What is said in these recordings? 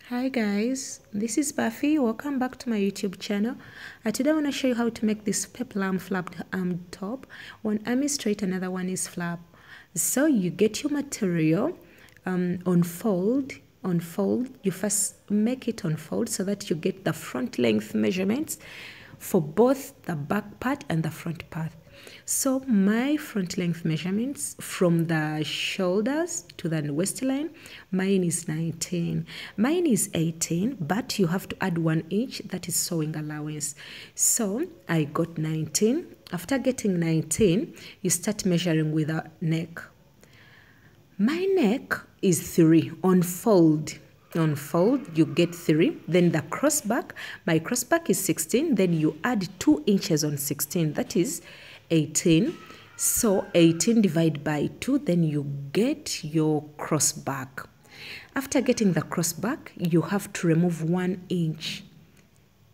Hi guys, this is Buffy. Welcome back to my YouTube channel. Today I want to show you how to make this peplum flapped arm top. One arm is straight, another one is flap. So you get your material, unfold. You first make it unfold so that you get the front length measurements for both the back part and the front part. So my front length measurements from the shoulders to the waistline, mine is 19. Mine is 18, but you have to add 1 inch, that is sewing allowance. So I got 19. After getting 19, you start measuring with a neck. My neck is 3. Unfold, you get 3. Then the crossback, my crossback is 16. Then you add 2 inches on 16, that is 18. So 18 divided by 2, then you get your crossback. After getting the crossback, you have to remove 1 inch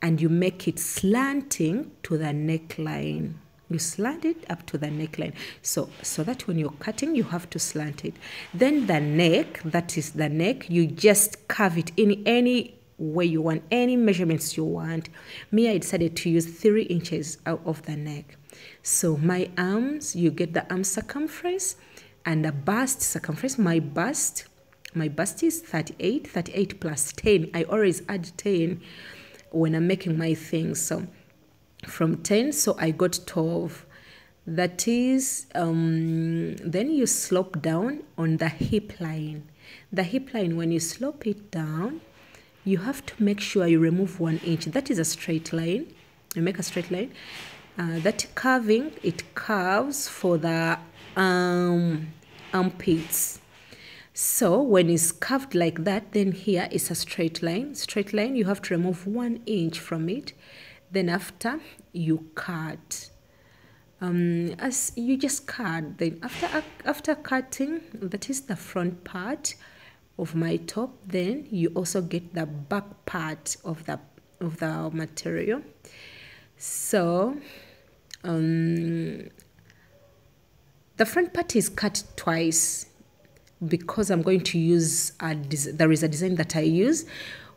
and you make it slanting to the neckline. You slant it up to the neckline, so that when you're cutting, you have to slant it. Then the neck, that is the neck, you just curve it in any way you want, any measurements you want. Me, I decided to use 3 inches out of the neck. So my arms, you get the arm circumference and the bust circumference. My bust is 38 plus 10. I always add 10 when I'm making my things. So from 10, so I got 12. That is, then you slope down on the hip line. The hip line, when you slope it down, you have to make sure you remove 1 inch. That is a straight line. You make a straight line. That curving, it curves for the armpits. So when it's curved like that, then here is a straight line. Straight line, you have to remove 1 inch from it. Then after you cut, as you just cut. Then after cutting, that is the front part of my top. Then you also get the back part of the material. So the front part is cut twice because I'm going to use there is a design that I use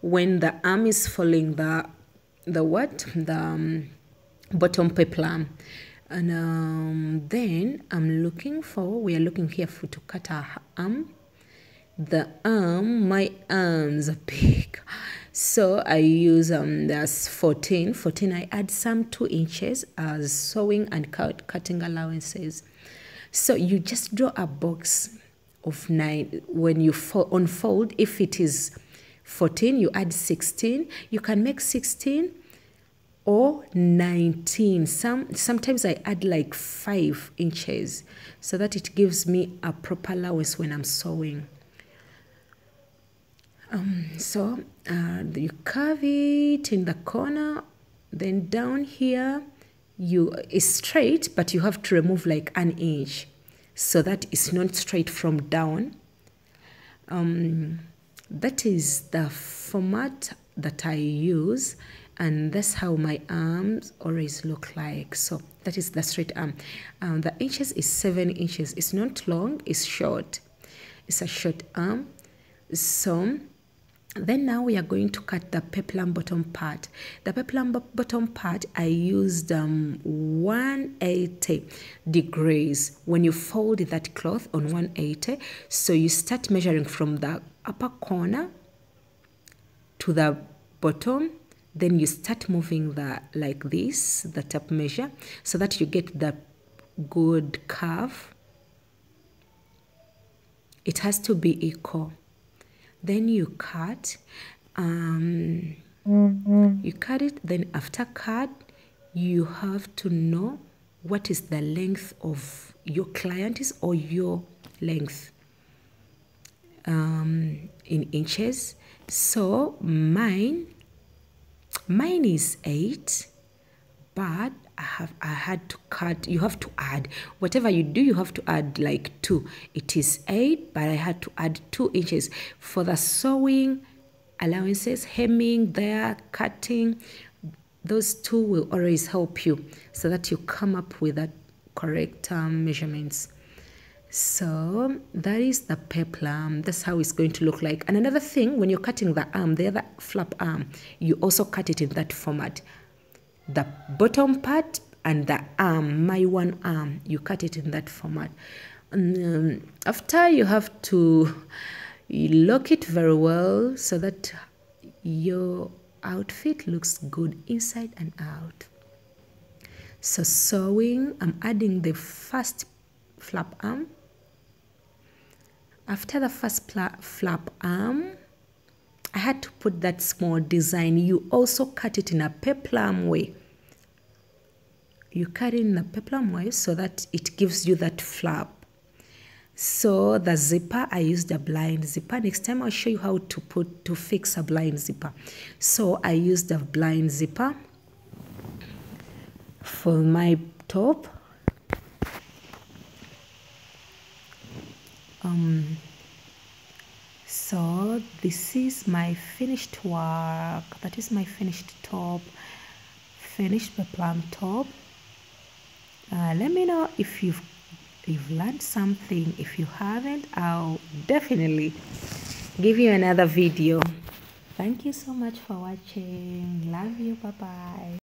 when the arm is following the bottom peplum. And then we are looking here to cut our arm. The arm, my arms are big, so I use that's 14. I add some 2 inches as sewing and cutting allowances. So you just draw a box of 9 when you unfold. If it is 14, you add 16. You can make 16 or 19. Sometimes I add like 5 inches so that it gives me a proper allowance when I'm sewing. So you curve it in the corner, then down here it's straight, but you have to remove like 1 inch so that it's not straight from down. That is the format that I use, and that's how my arms always look like. So that is the straight arm. The inches is 7 inches. It's not long, it's short. It's a short arm. So then now we are going to cut the peplum bottom part. The peplum bottom part, I used 180 degrees. When you fold that cloth on 180, so you start measuring from the upper corner to the bottom. Then you start moving like this, the tape measure, so that you get the good curve. It has to be equal. Then you cut, you cut it. Then after cut, you have to know what is the length of your client's or your length in inches. So mine is 8, but I had to cut. You have to add whatever you do, you have to add like 2. It is 8, but I had to add 2 inches for the sewing allowances, hemming there, cutting. Those 2 will always help you so that you come up with the correct measurements. So that is the peplum. That's how it's going to look like. And another thing, when you're cutting the arm, the other flap arm, you also cut it in that format. The bottom part and the arm, my one arm, you cut it in that format. And after, you have to lock it very well so that your outfit looks good inside and out. So sewing, I'm adding the first flap arm. After the first flap arm, I had to put that small design. You also cut it in a peplum way. You cut it in a peplum way so that it gives you that flap. So the zipper, I used a blind zipper. Next time I'll show you how to fix a blind zipper. So I used a blind zipper for my top. So this is my finished work. That is my finished top, finished peplum top. Let me know if you've learned something. If you haven't, I'll definitely give you another video. Thank you so much for watching. Love you. Bye bye.